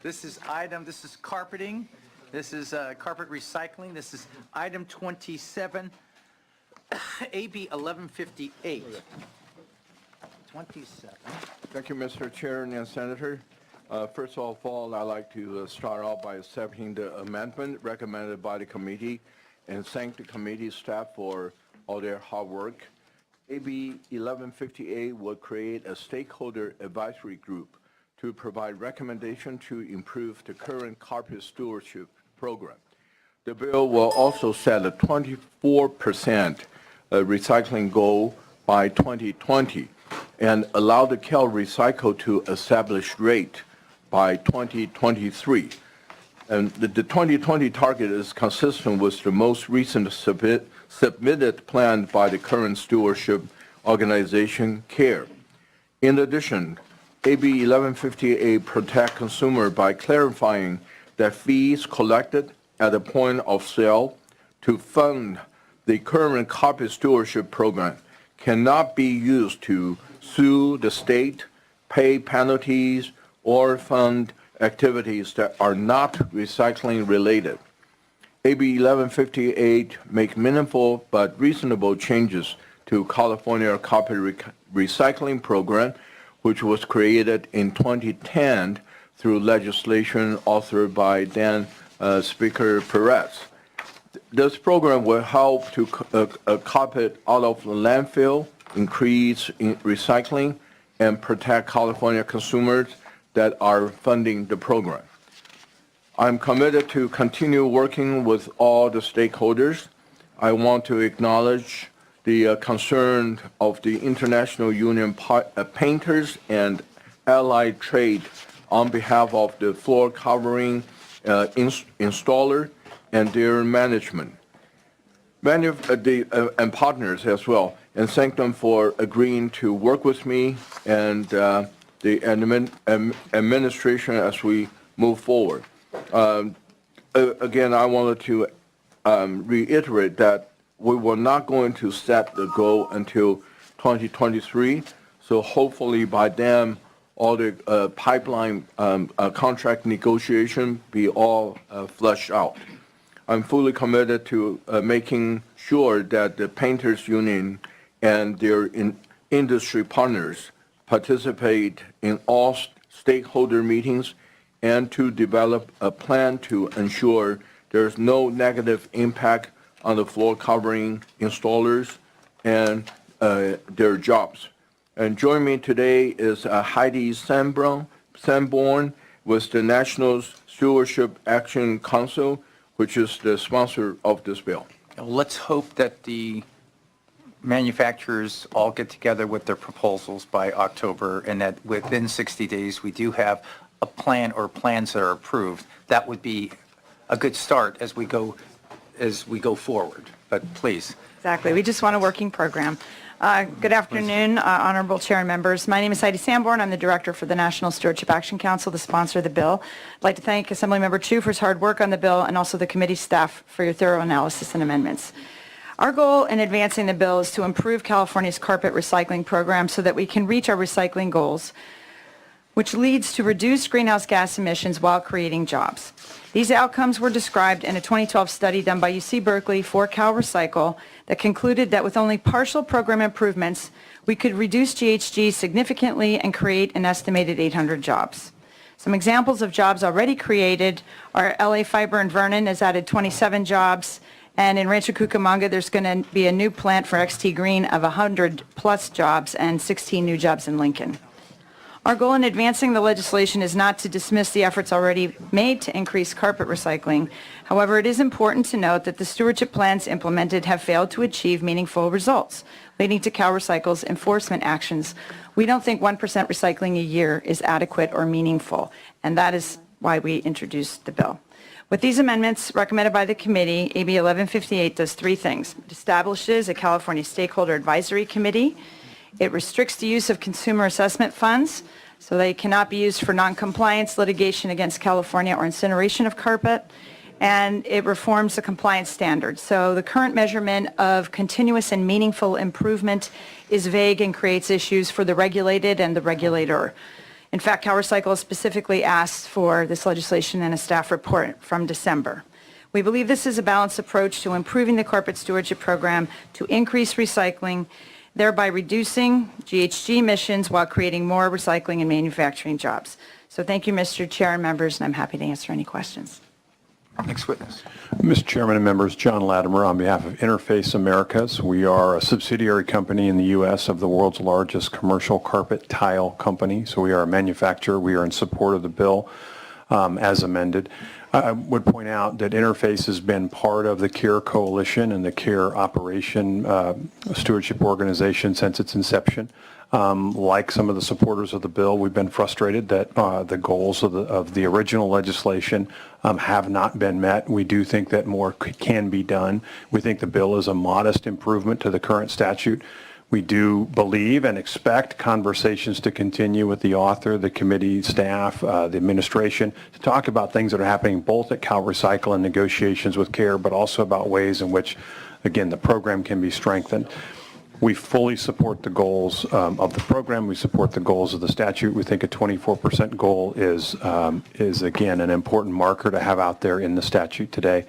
This is carpeting. This is carpet recycling. This is item 27, AB 1158. 27. Thank you, Mr. Chair and Senator. First of all, I'd like to start off by accepting the amendment recommended by the committee and thank the committee staff for all their hard work. AB 1158 will create a stakeholder advisory group to provide recommendation to improve the current carpet stewardship program. The bill will also set a 24% recycling goal by 2020 and allow the Cal Recycle to establish rate by 2023. And the 2020 target is consistent with the most recent submitted plan by the current stewardship organization, CARE. In addition, AB 1158 protect consumer by clarifying that fees collected at the point of sale to fund the current carpet stewardship program cannot be used to sue the state, pay penalties, or fund activities that are not recycling related. AB 1158 make meaningful but reasonable changes to California carpet recycling program, which was created in 2010 through legislation authored by then Speaker Perez. This program will help to carpet out of the landfill, increase in recycling, and protect California consumers that are funding the program. I'm committed to continue working with all the stakeholders. I want to acknowledge the concern of the International Union Painters and Allied Trade on behalf of the floor covering installer and their management. Many of and partners as well, and thank them for agreeing to work with me and the administration as we move forward. Again, I wanted to reiterate that we were not going to set the goal until 2023. So hopefully by then, all the pipeline contract negotiation be all fleshed out. I'm fully committed to making sure that the Painters Union and their industry partners participate in all stakeholder meetings and to develop a plan to ensure there's no negative impact on the floor covering installers and their jobs. And joining me today is Heidi Sanborn with the National Stewardship Action Council, which is the sponsor of this bill. Let's hope that the manufacturers all get together with their proposals by October and that within 60 days we do have a plan or plans that are approved. That would be a good start as we go forward. But please. Exactly. We just want a working program. Good afternoon, honorable chair and members. My name is Heidi Sanborn. I'm the director for the National Stewardship Action Council, the sponsor of the bill. I'd like to thank Assemblymember Chu for his hard work on the bill and also the committee staff for your thorough analysis and amendments. Our goal in advancing the bill is to improve California's carpet recycling program so that we can reach our recycling goals, which leads to reduced greenhouse gas emissions while creating jobs. These outcomes were described in a 2012 study done by UC Berkeley for Cal Recycle that concluded that with only partial program improvements, we could reduce GHG significantly and create an estimated 800 jobs. Some examples of jobs already created are LA Fiber in Vernon has added 27 jobs, and in Rancho Cucamonga, there's going to be a new plant for XT Green of 100 plus jobs and 16 new jobs in Lincoln. Our goal in advancing the legislation is not to dismiss the efforts already made to increase carpet recycling. However, it is important to note that the stewardship plans implemented have failed to achieve meaningful results, leading to Cal Recycle's enforcement actions. We don't think 1% recycling a year is adequate or meaningful, and that is why we introduced the bill. With these amendments recommended by the committee, AB 1158 does three things. It establishes a California Stakeholder Advisory Committee. It restricts the use of consumer assessment funds so they cannot be used for noncompliance, litigation against California, or incineration of carpet. And it reforms the compliance standards. So the current measurement of continuous and meaningful improvement is vague and creates issues for the regulated and the regulator. In fact, CalRecycle has specifically asked for this legislation in a staff report from December. We believe this is a balanced approach to improving the carpet stewardship program to increase recycling, thereby reducing GHG emissions while creating more recycling and manufacturing jobs. So thank you, Mr. Chair and members, and I'm happy to answer any questions. Next witness. Mr. Chairman and members, John Latimer on behalf of Interface Americas. We are a subsidiary company in the U.S. of the world's largest commercial carpet tile company. So we are a manufacturer. We are in support of the bill as amended. I would point out that Interface has been part of the CARE Coalition and the CARE Operation Stewardship Organization since its inception. Like some of the supporters of the bill, we've been frustrated that the goals of the original legislation have not been met. We do think that more can be done. We think the bill is a modest improvement to the current statute. We do believe and expect conversations to continue with the author, the committee staff, the administration, to talk about things that are happening both at CalRecycle and negotiations with CARE, but also about ways in which, again, the program can be strengthened. We fully support the goals of the program. We support the goals of the statute. We think a 24% goal is again, an important marker to have out there in the statute today.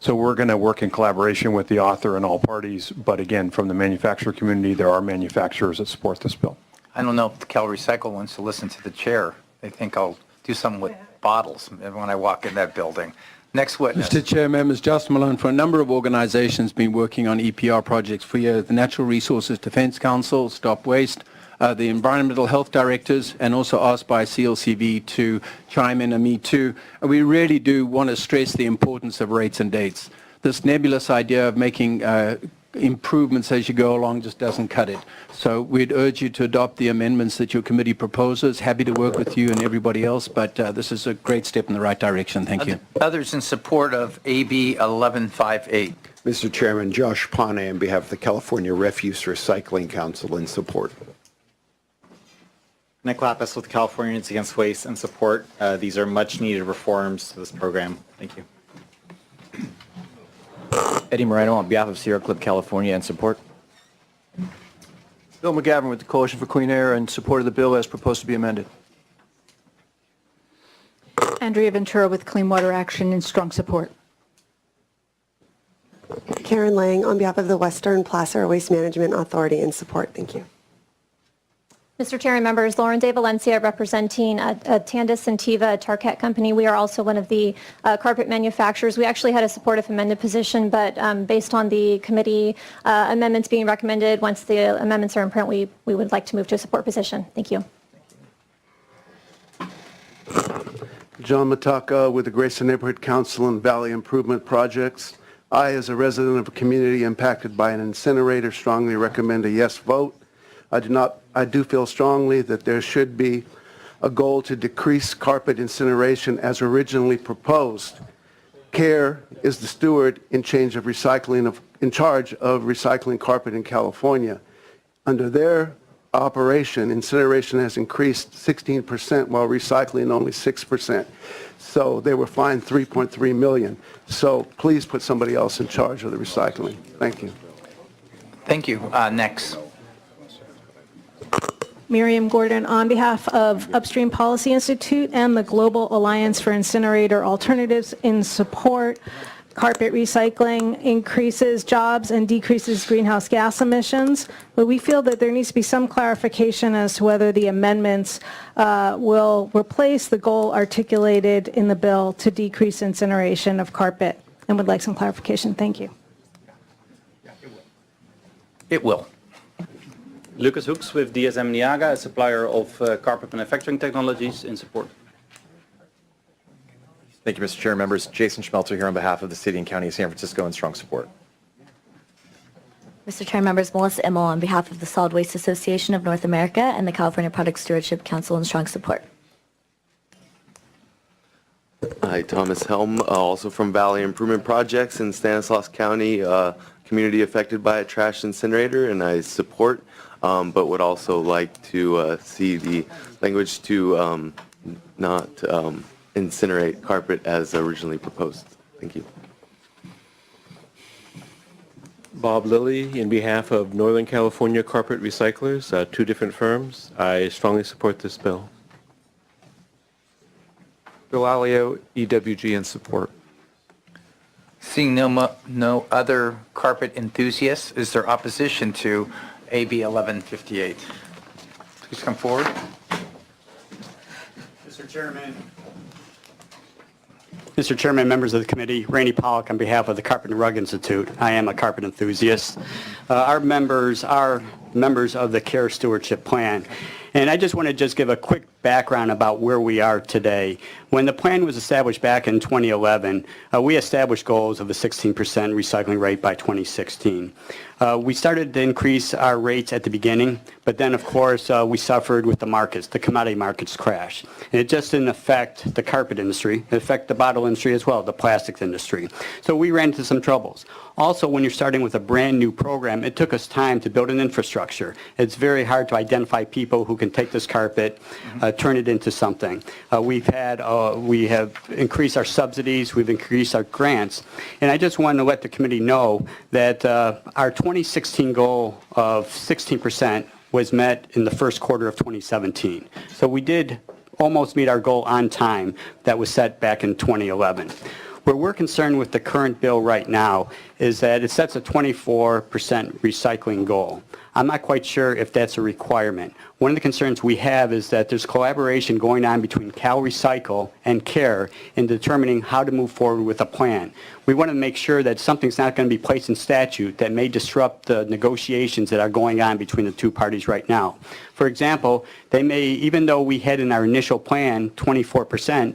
So we're going to work in collaboration with the author and all parties. But again, from the manufacturer community, there are manufacturers that support this bill. I don't know if CalRecycle wants to listen to the chair. They think I'll do something with bottles when I walk in that building. Next witness. Mr. Chair, members, Justin Malone, for a number of organizations been working on EPR projects for years. The Natural Resources Defense Council, Stop Waste, the Environmental Health Directors, and also asked by CLCV to chime in, and me too. And we really do want to stress the importance of rates and dates. This nebulous idea of making improvements as you go along just doesn't cut it. So we'd urge you to adopt the amendments that your committee proposes. Happy to work with you and everybody else, but this is a great step in the right direction. Thank you. Others in support of AB 1158. Mr. Chairman, Josh Pane on behalf of the California Refuse Recycling Council in support. Nick Lapis with Californians Against Waste and support. These are much needed reforms to this program. Thank you. Eddie Moreno on behalf of Sierra Club California and support. Bill McGavin with the Coalition for Clean Air and support of the bill as proposed to be amended. Andrea Ventura with Clean Water Action in strong support. Karen Lang on behalf of the Western Placer Waste Management Authority in support. Thank you. Mr. Chair and members, Lauren De Valencia representing Tandis Sentiva Tarkett Company. We are also one of the carpet manufacturers. We actually had a supportive amended position, but based on the committee amendments being recommended, once the amendments are in print, we would like to move to a support position. Thank you. John Mataka with the Grayson Neighborhood Council and Valley Improvement Projects. I, as a resident of a community impacted by an incinerator, strongly recommend a yes vote. I do feel strongly that there should be a goal to decrease carpet incineration as originally proposed. CARE is the steward in charge of recycling carpet in California. Under their operation, incineration has increased 16% while recycling only 6%. So they were fined $3.3 million. So please put somebody else in charge of the recycling. Thank you. Thank you. Next. Miriam Gordon on behalf of Upstream Policy Institute and the Global Alliance for Incinerator Alternatives in support. Carpet recycling increases jobs and decreases greenhouse gas emissions, but we feel that there needs to be some clarification as to whether the amendments will replace the goal articulated in the bill to decrease incineration of carpet, and would like some clarification. Thank you. It will. Lucas Hoeks with DSM Niaga, a supplier of carpet manufacturing technologies, in support. Thank you, Mr. Chair. Members, Jason Schmelzer here on behalf of the City and County of San Francisco in strong support. Mr. Chair, members, Melissa Immel on behalf of the Solid Waste Association of North America and the California Product Stewardship Council in strong support. Hi, Thomas Helm, also from Valley Improvement Projects in Stanislaus County, community affected by a trash incinerator, and I support, but would also like to see the language to not incinerate carpet as originally proposed. Thank you. Bob Lilly, in behalf of Northern California Carpet Recyclers, two different firms. I strongly support this bill. Bilalio, EWG, and support. Seeing no other carpet enthusiasts, is there opposition to AB 1158? Please come forward. Mr. Chairman, members of the committee, Randy Pollock on behalf of the Carpet and Rug Institute. I am a carpet enthusiast. Our members are members of the Care Stewardship Plan. And I just want to give a quick background about where we are today. When the plan was established back in 2011, we established goals of a 16% recycling rate by 2016. We started to increase our rates at the beginning, but then of course we suffered with the markets. The commodity markets crashed. And it just didn't affect the carpet industry. It affected the bottle industry as well, the plastics industry. So we ran into some troubles. Also, when you're starting with a brand new program, it took us time to build an infrastructure. It's very hard to identify people who can take this carpet, turn it into something. We have increased our subsidies, we've increased our grants, and I just wanted to let the committee know that our 2016 goal of 16% was met in the first quarter of 2017. So we did almost meet our goal on time that was set back in 2011. Where we're concerned with the current bill right now is that it sets a 24% recycling goal. I'm not quite sure if that's a requirement. One of the concerns we have is that there's collaboration going on between Cal Recycle and CARE in determining how to move forward with a plan. We want to make sure that something's not going to be placed in statute that may disrupt the negotiations that are going on between the two parties right now. For example, they may, even though we had in our initial plan 24%,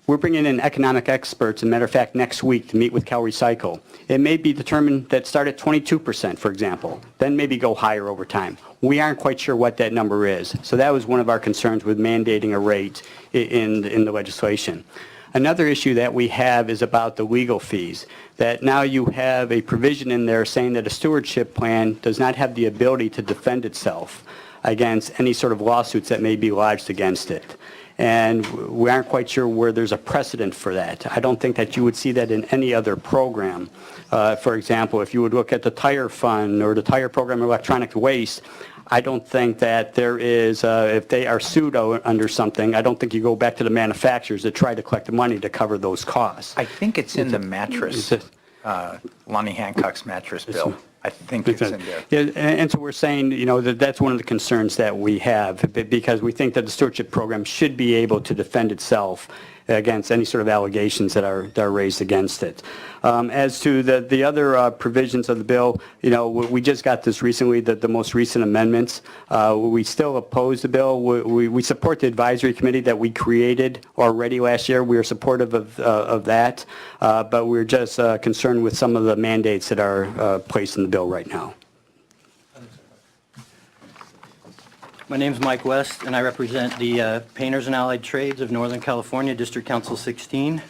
we're bringing in economic experts, as a matter of fact, next week to meet with Cal Recycle. It may be determined that start at 22%, for example, then maybe go higher over time. We aren't quite sure what that number is. So that was one of our concerns with mandating a rate in the legislation. Another issue that we have is about the legal fees, that now you have a provision in there saying that a stewardship plan does not have the ability to defend itself against any sort of lawsuits that may be lodged against it. And we aren't quite sure where there's a precedent for that. I don't think that you would see that in any other program. For example, if you would look at the tire fund or the tire program electronic waste, I don't think that there is, if they are sued under something, I don't think you go back to the manufacturers to try to collect the money to cover those costs. I think it's in the mattress, Lonnie Hancock's mattress bill. I think it's in there. Yeah, and so we're saying, that's one of the concerns that we have, because we think that the stewardship program should be able to defend itself against any sort of allegations that are raised against it. As to the other provisions of the bill, we just got this recently, the most recent amendments. We still oppose the bill. We support the advisory committee that we created already last year. We are supportive of that, but we're just concerned with some of the mandates that are placed in the bill right now. My name is Mike West, and I represent the Painters and Allied Trades of Northern California, District Council 16.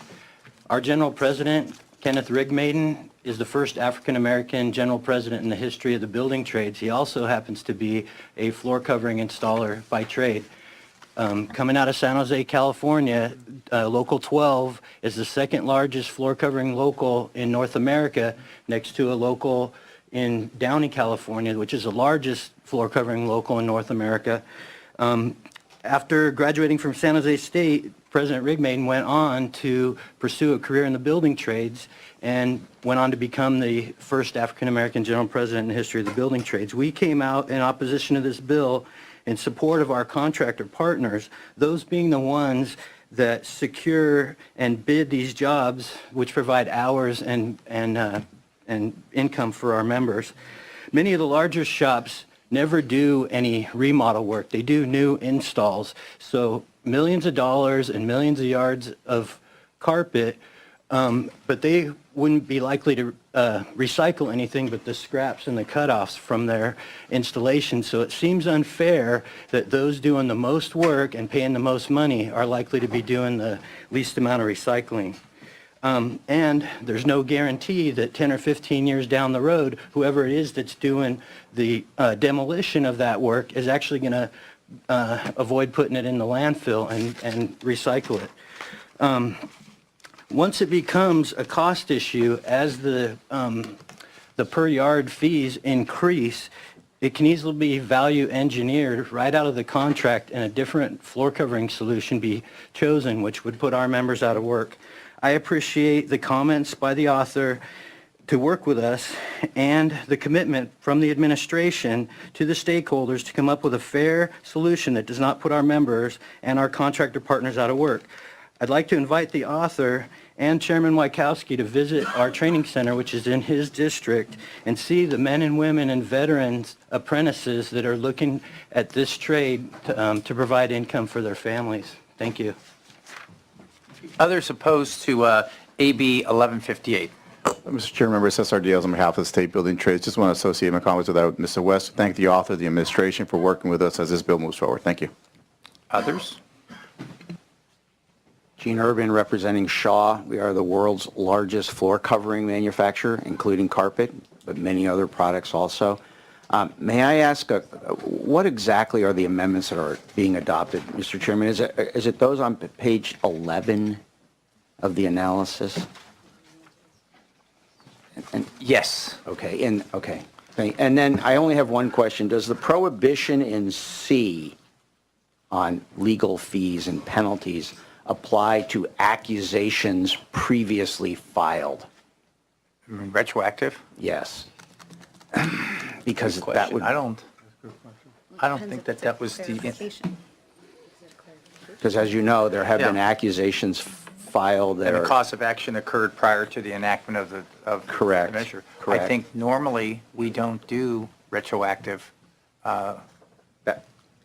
Our general president, Kenneth Rigmaiden, is the first African-American general president in the history of the building trades. He also happens to be a floor covering installer by trade. Coming out of San Jose, California, Local 12 is the second largest floor covering local in North America, next to a local in Downey, California, which is the largest floor covering local in North America. After graduating from San Jose State, President Rigmaiden went on to pursue a career in the building trades and went on to become the first African-American general president in the history of the building trades. We came out in opposition to this bill in support of our contractor partners, those being the ones that secure and bid these jobs, which provide hours and income for our members. Many of the larger shops never do any remodel work. They do new installs. So millions of dollars and millions of yards of carpet, but they wouldn't be likely to recycle anything but the scraps and the cutoffs from their installation. So it seems unfair that those doing the most work and paying the most money are likely to be doing the least amount of recycling. And there's no guarantee that 10 or 15 years down the road, whoever it is that's doing the demolition of that work is actually going to avoid putting it in the landfill and recycle it. Once it becomes a cost issue, as the per yard fees increase, It can easily be value engineered right out of the contract and a different floor covering solution be chosen, which would put our members out of work. I appreciate the comments by the author to work with us and the commitment from the administration to the stakeholders to come up with a fair solution that does not put our members and our contractor partners out of work. I'd like to invite the author and Chairman Wykowski to visit our training center, which is in his district, and see the men and women and veterans apprentices that are looking at this trade to provide income for their families. Thank you. Others opposed to AB 1158? Mr. Chair, members, SR Diaz on behalf of the State Building Trades. Just want to associate my comments with that, Mr. West. Thank the author, the administration for working with us as this bill moves forward. Thank you. Others? Gene Urban representing Shaw. We are the world's largest floor covering manufacturer, including carpet, but many other products also. May I ask, what exactly are the amendments that are being adopted, Mr. Chairman? Is it those on page 11 of the analysis? Yes. Okay. And then I only have one question. Does the prohibition in C on legal fees and penalties apply to accusations previously filed? Retroactive? Yes. Because Good that question. would... I don't think that was the... Because as you know, there have been accusations filed that And are... the cause of action occurred prior to the enactment of the Correct. measure. Correct. I think normally we don't do retroactive. That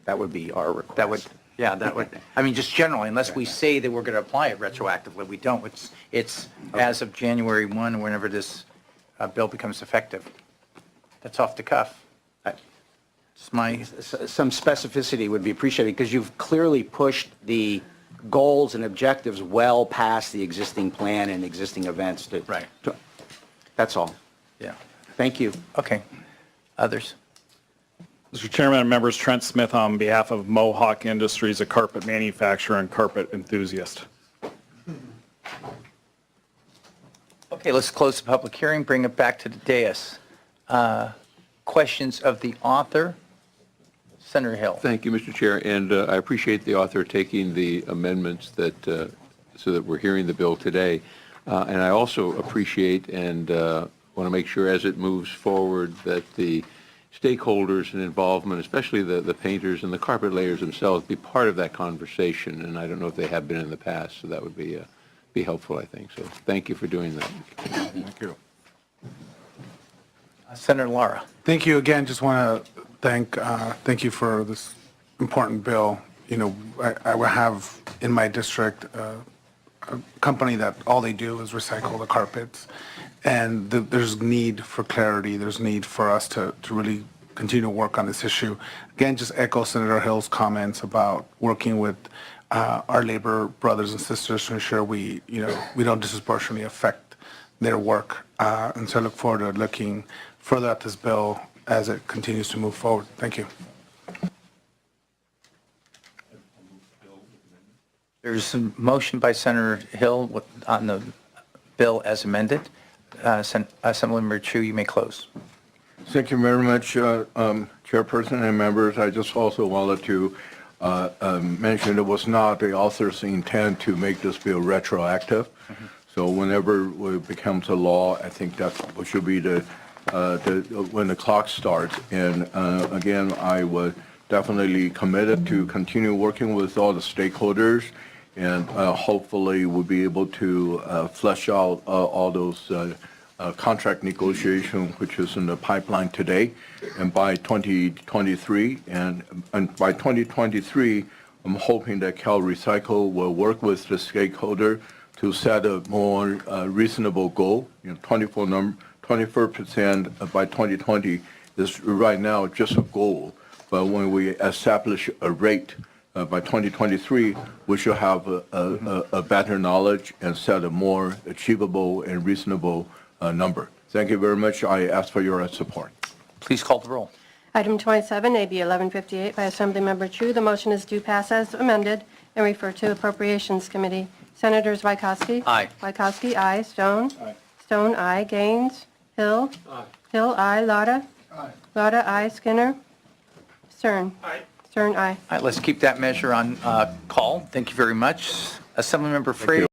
would be our request. That would, I mean, just generally, unless we say that we're going to apply it retroactively, we don't. It's as of January 1, whenever this bill becomes effective. That's off the cuff. Some specificity would be appreciated because you've clearly pushed the goals and objectives well past the existing plan and existing events. Right. That's all. Yeah. Thank you. Okay. Others? Mr. Chairman and members, Trent Smith on behalf of Mohawk Industries, a carpet manufacturer and carpet enthusiast. Okay, let's close the public hearing, bring it back to the dais. Questions of the author? Senator Hill. Thank you, Mr. Chair, and I appreciate the author taking the amendments that so that we're hearing the bill today. And I also appreciate and want to make sure as it moves forward that the stakeholders and involvement, especially the painters and the carpet layers themselves, be part of that conversation. And I don't know if they have been in the past, so that would be helpful, I think. So thank you for doing that. Thank you. Senator Lara. Thank you again. Just want to thank you for this important bill. You know, I will have in my district a company that all they do is recycle the carpets, and there's need for clarity. There's need for us to really continue to work on this issue. Again, just echo Senator Hill's comments about working with our labor brothers and sisters to ensure we don't disproportionately affect their work. And so I look forward to looking further at this bill as it continues to move forward. Thank you. There's a motion by Senator Hill on the bill as amended. Assemblymember Chu, you may close. Thank you very much, Chairperson and members. I just also wanted to mention it was not the author's intent to make this bill retroactive. Mm-hmm. So whenever it becomes a law, I think that should be when the clock starts. And again, I was definitely committed to continue working with all the stakeholders, and hopefully we'll be able to flesh out all those contract negotiation, which is in the pipeline today, and by 2023. And by 2023, I'm hoping that Cal Recycle will work with the stakeholder to set a more reasonable goal. 24% by 2020 is right now just a goal. But when we establish a rate by 2023, we should have a better knowledge and set a more achievable and reasonable number. Thank you very much. I ask for your support. Please call the roll. Item 27, AB 1158 by Assemblymember Chu. The motion is due pass as amended and refer to Appropriations Committee. Senators Wykowski. Aye. Wykowski, aye. Stone. Aye. Stone, aye. Gaines. Hill. Aye. Hill, aye. Lara. Lauda, aye. Skinner? Stern? Aye. Stern, aye. All right, let's keep that measure on call. Thank you very much. Assemblymember Frazier.